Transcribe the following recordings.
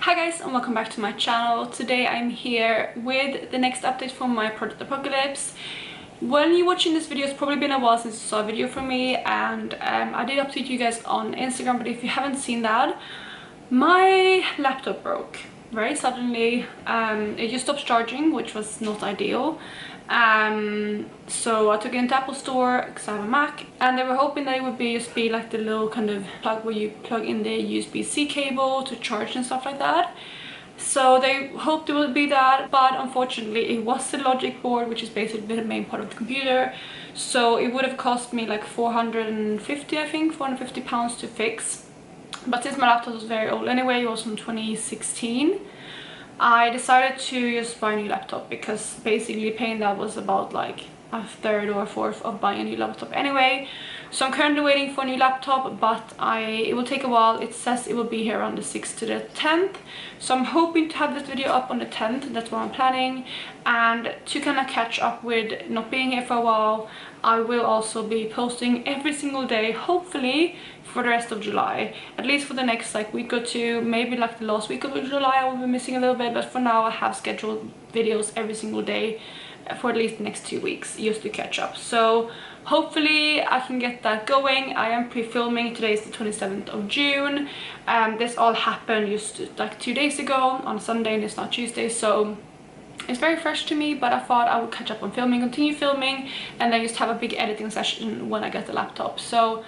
Hi guys, and welcome back to my channel. Today I'm here with the next update from my Project Apocalips. When you're watching this video, it's probably been a while since you saw a video from me, and I did update you guys on Instagram, but if you haven't seen that, my laptop broke very suddenly. It just stopped charging, which was not ideal. So I took it into Apple Store because I have a Mac, and they were hoping that it would just be like the little kind of plug where you plug in the USB-C cable to charge and stuff like that. So they hoped it would be that, but unfortunately it was the logic board, which is basically the main part of the computer. So it would have cost me like 450, I think, 450 pounds to fix. But since my laptop was very old anyway, it was from 2016, I decided to just buy a new laptop, because basically paying that was about like a third or a fourth of buying a new laptop anyway. So I'm currently waiting for a new laptop, but it will take a while. It says it will be here on the 6th to the 10th. So I'm hoping to have this video up on the 10th. That's what I'm planning. And to kind of catch up with not being here for a while, I will also be posting every single day, hopefully for the rest of July. At least for the next like week or two, maybe like the last week of July I will be missing a little bit, but for now I have scheduled videos every single day for at least the next 2 weeks just to catch up. So hopefully I can get that going. I am pre-filming. Today is the 27th of June. This all happened just like 2 days ago on Sunday, and it's not Tuesday, so it's very fresh to me, but I thought I would catch up on filming, continue filming, and then just have a big editing session when I get the laptop. So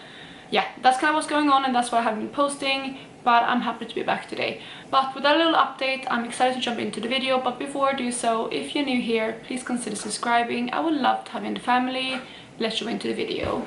yeah, that's kind of what's going on, and that's what I have been posting, but I'm happy to be back today. But with that little update, I'm excited to jump into the video. But before I do so, if you're new here, please consider subscribing. I would love to have you in the family. Let's jump into the video.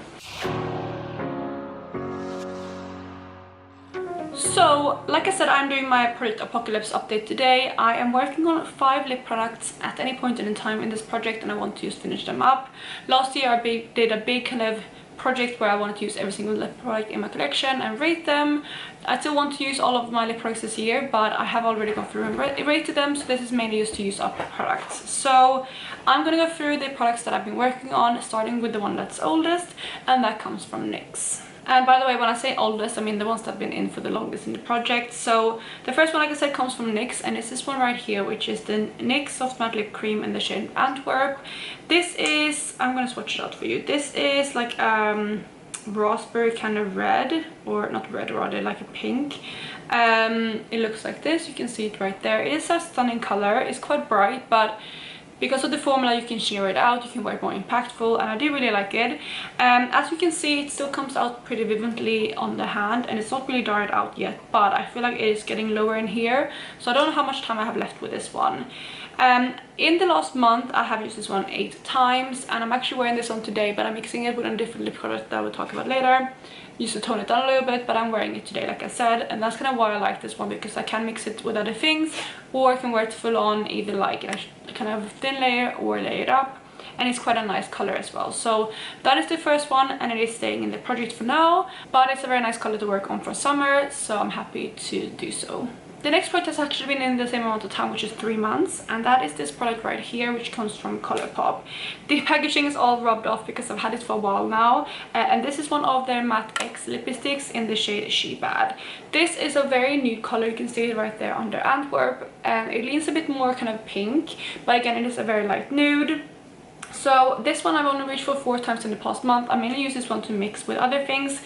So, like I said, I'm doing my Project Apocalips update today. I am working on 5 lip products at any point in time in this project, and I want to just finish them up. Last year I did a big kind of project where I wanted to use every single lip product in my collection and rate them. I still want to use all of my lip products this year, but I have already gone through and rated them, so this is mainly just to use up products. So I'm gonna go through the products that I've been working on, starting with the one that's oldest, and that comes from NYX. And by the way, when I say oldest, I mean the ones that have been in for the longest in the project. So the first one, like I said, comes from NYX, and it's this one right here, which is the NYX Soft Matte Lip Cream in the shade Antwerp. This is, I'm gonna swatch it out for you. This is like raspberry kind of red, or not red, rather like a pink. It looks like this. You can see it right there. It is a stunning color. It's quite bright, but because of the formula you can sheer it out, you can wear it more impactful, and I do really like it. As you can see, it still comes out pretty vividly on the hand, and it's not really dried out yet, but I feel like it is getting lower in here, so I don't know how much time I have left with this one. In the last month I have used this one 8 times, and I'm actually wearing this one today, but I'm mixing it with a different lip product that I will talk about later, just to tone it down a little bit. But I'm wearing it today, like I said, and that's kind of why I like this one, because I can mix it with other things, or I can wear it full on, either like in a kind of thin layer or layer it up, and it's quite a nice color as well. So that is the first one, and it is staying in the project for now, but it's a very nice color to work on for summer, so I'm happy to do so. The next product has actually been in the same amount of time, which is 3 months, and that is this product right here, which comes from Colourpop. The packaging is all rubbed off because I've had it for a while now, and this is one of their Matte X lipsticks in the shade She Bad. This is a very nude color. You can see it right there under Antwerp, and it leans a bit more kind of pink, but again it is a very light nude. So this one I've only reached for 4 times in the past month. I mainly use this one to mix with other things,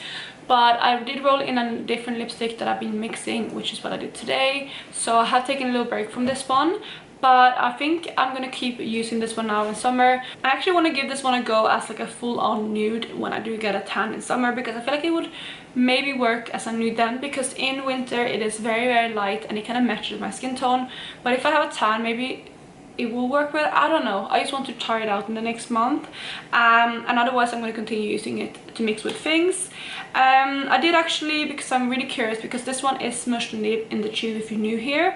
but I did roll in a different lipstick that I've been mixing, which is what I did today. So I have taken a little break from this one, but I think I'm gonna keep using this one now in summer. I actually want to give this one a go as like a full-on nude when I do get a tan in summer, because I feel like it would maybe work as a nude then, because in winter it is very, very light and it kind of matches my skin tone. But if I have a tan, maybe it will work well. I don't know. I just want to try it out in the next month, and otherwise I'm going to continue using it to mix with things. I did actually, because I'm really curious, because this one is smushed in the tube if you're new here,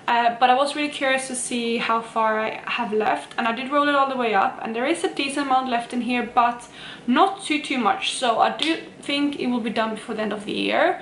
but I was really curious to see how far I have left, and I did roll it all the way up, and there is a decent amount left in here, but not too much. So I do think it will be done before the end of the year,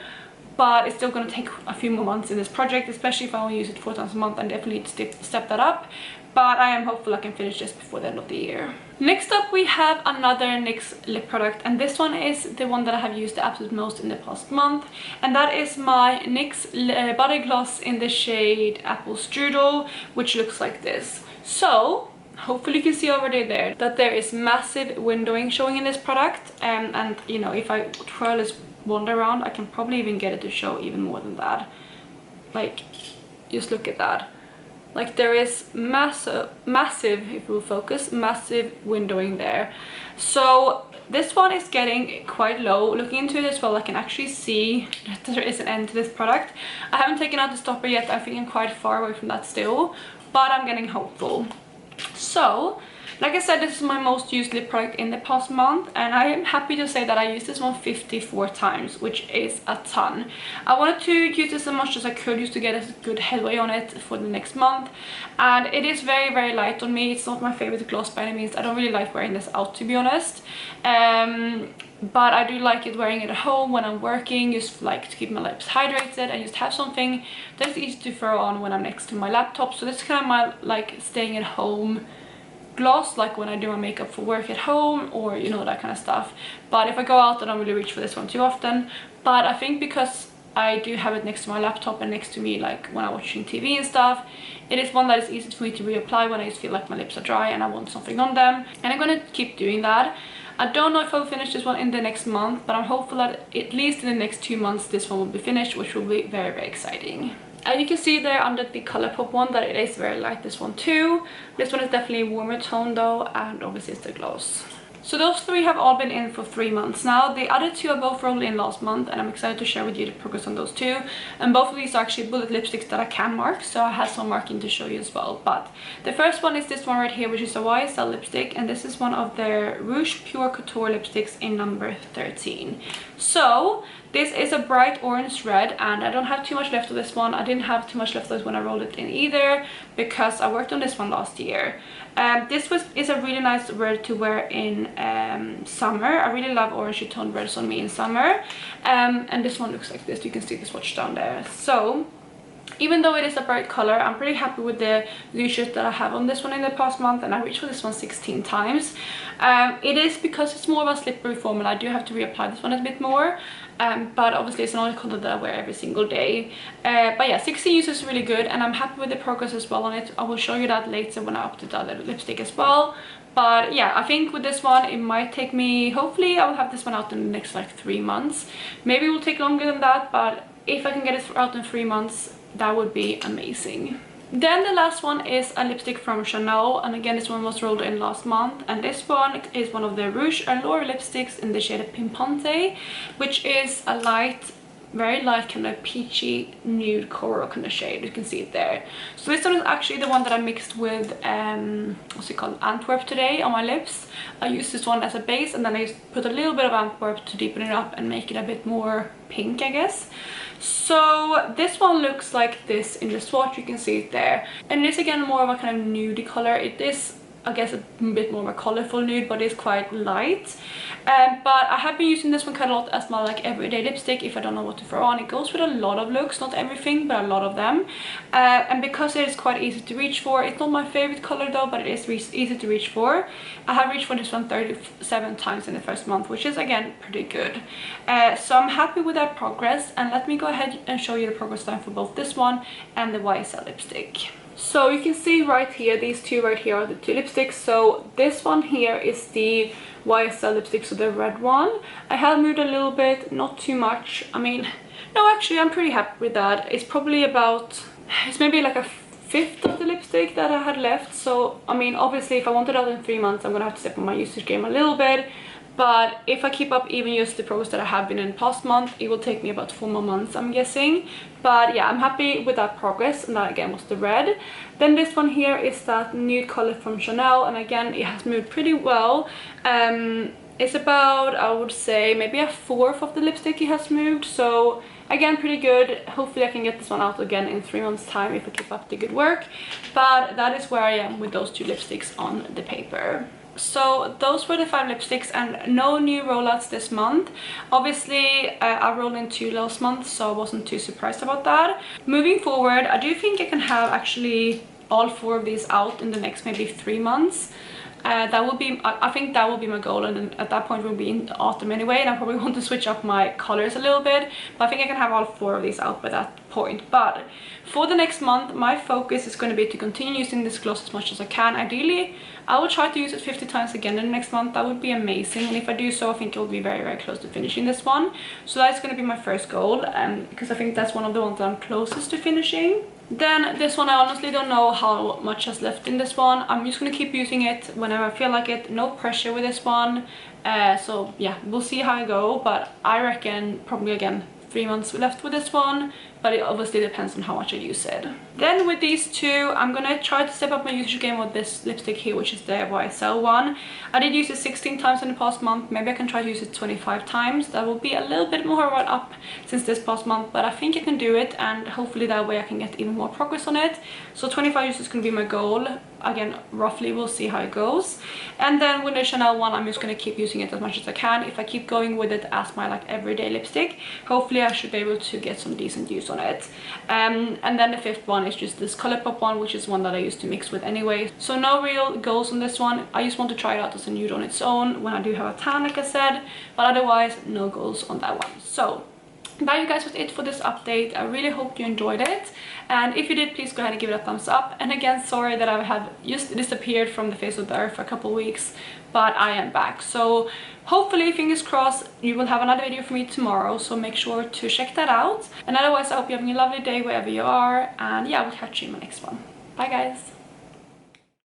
but it's still going to take a few more months in this project, especially if I only use it 4 times a month. I definitely need to step that up, but I am hopeful I can finish this before the end of the year. Next up we have another NYX lip product, and this one is the one that I have used the absolute most in the past month, and that is my NYX body gloss in the shade Apple Strudel, which looks like this. So hopefully you can see already there that there is massive windowing showing in this product, and you know, if I twirl this wand around, I can probably even get it to show even more than that. Like, just look at that. Like, there is massive, if we'll focus, massive windowing there. So this one is getting quite low. Looking into it as well, I can actually see that there is an end to this product. I haven't taken out the stopper yet. I think I'm quite far away from that still, but I'm getting hopeful. So, like I said, this is my most used lip product in the past month, and I am happy to say that I used this one 54 times, which is a ton. I wanted to use this as much as I could just to get a good headway on it for the next month, and it is very, very light on me. It's not my favorite gloss by any means. I don't really like wearing this out, to be honest, but I do like it wearing it at home when I'm working, just like to keep my lips hydrated and just have something that's easy to throw on when I'm next to my laptop. So this is kind of my like staying at home gloss, like when I do my makeup for work at home, or you know, that kind of stuff. But if I go out, I don't really reach for this one too often. But I think because I do have it next to my laptop and next to me, like when I'm watching TV and stuff, it is one that is easy for me to reapply when I just feel like my lips are dry and I want something on them, and I'm gonna keep doing that. I don't know if I'll finish this one in the next month, but I'm hopeful that at least in the next 2 months this one will be finished, which will be very, very exciting. And you can see there under the Colourpop one that it is very light, this one too. This one is definitely a warmer tone though, and obviously it's the gloss. So those three have all been in for 3 months now. The other two are both rolled in last month, and I'm excited to share with you the progress on those two. And both of these are actually bullet lipsticks that I can mark, so I have some marking to show you as well. But the first one is this one right here, which is a YSL lipstick, and this is one of their Rouge Pure Couture lipsticks in number 13. So this is a bright orange red, and I don't have too much left of this one. I didn't have too much left of this when I rolled it in either, because I worked on this one last year. This is a really nice red to wear in summer. I really love orangey toned reds on me in summer. And this one looks like this. You can see the swatch down there. So even though it is a bright color, I'm pretty happy with the luscious that I have on this one in the past month, and I reached for this one 16 times. It is because it's more of a slippery formula. I do have to reapply this one a bit more, but obviously it's not a color that I wear every single day. But yeah, 16 uses is really good, and I'm happy with the progress as well on it. I will show you that later when I update the other lipstick as well. But yeah, I think with this one it might take me, hopefully I will have this one out in the next like 3 months. Maybe it will take longer than that, but if I can get it out in 3 months, that would be amazing. Then the last one is a lipstick from Chanel, and again this one was rolled in last month, and this one is one of the Rouge Allure lipsticks in the shade Pimpante, which is a light, very light kind of peachy nude coral kind of shade. You can see it there. So this one is actually the one that I mixed with what's it called, Antwerp today on my lips. I used this one as a base, and then I put a little bit of Antwerp to deepen it up and make it a bit more pink, I guess. So this one looks like this in the swatch. You can see it there, and it is again more of a kind of nudie color. It is, I guess, a bit more of a colorful nude, but it's quite light. But I have been using this one quite a lot as my like everyday lipstick if I don't know what to throw on. It goes with a lot of looks, not everything, but a lot of them. And because it is quite easy to reach for, it's not my favorite color though, but it is easy to reach for. I have reached for this one 37 times in the first month, which is again pretty good. So I'm happy with that progress, and let me go ahead and show you the progress time for both this one and the YSL lipstick. So you can see right here, these two right here are the two lipsticks. So this one here is the YSL lipstick, so the red one. I have moved a little bit, not too much. I mean, no, actually I'm pretty happy with that. It's probably about, it's maybe like a fifth of the lipstick that I had left. So I mean, obviously if I want it out in 3 months, I'm gonna have to step on my usage game a little bit. But if I keep up even just the progress that I have been in the past month, it will take me about 4 more months, I'm guessing. But yeah, I'm happy with that progress, and that again was the red. Then this one here is that nude color from Chanel, and again it has moved pretty well. It's about, I would say, maybe a fourth of the lipstick it has moved, so again pretty good. Hopefully I can get this one out again in 3 months time if I keep up the good work. But that is where I am with those two lipsticks on the paper. So those were the 5 lipsticks, and no new rollouts this month. Obviously I rolled in 2 last month, so I wasn't too surprised about that. Moving forward, I do think I can have actually all 4 of these out in the next maybe 3 months. That will be, I think that will be my goal, and at that point we'll be in autumn anyway, and I probably want to switch up my colors a little bit, but I think I can have all 4 of these out by that point. But for the next month, my focus is going to be to continue using this gloss as much as I can. Ideally, I will try to use it 50 times again in the next month. That would be amazing, and if I do so, I think it will be very, very close to finishing this one. So that's going to be my first goal, because I think that's one of the ones that I'm closest to finishing. Then this one, I honestly don't know how much has left in this one. I'm just going to keep using it whenever I feel like it. No pressure with this one. So yeah, we'll see how I go, but I reckon probably again 3 months left with this one, but it obviously depends on how much I use it. Then with these two, I'm gonna try to step up my usage game with this lipstick here, which is the YSL one. I did use it 16 times in the past month. Maybe I can try to use it 25 times. That will be a little bit more one up since this past month, but I think I can do it, and hopefully that way I can get even more progress on it. So 25 uses is gonna be my goal. Again, roughly, we'll see how it goes. And then with the Chanel one, I'm just going to keep using it as much as I can. If I keep going with it as my like everyday lipstick, hopefully I should be able to get some decent use on it. And then the 5th one is just this Colourpop one, which is one that I used to mix with anyway. So no real goals on this one. I just want to try it out as a nude on its own when I do have a tan, like I said, but otherwise no goals on that one. So that, you guys, was it for this update. I really hope you enjoyed it, and if you did, please go ahead and give it a thumbs up. And again, sorry that I have just disappeared from the face of the earth for a couple weeks, but I am back. So hopefully, fingers crossed, you will have another video for me tomorrow, so make sure to check that out. And otherwise, I hope you're having a lovely day wherever you are, and yeah, we'll catch you in my next one. Bye guys.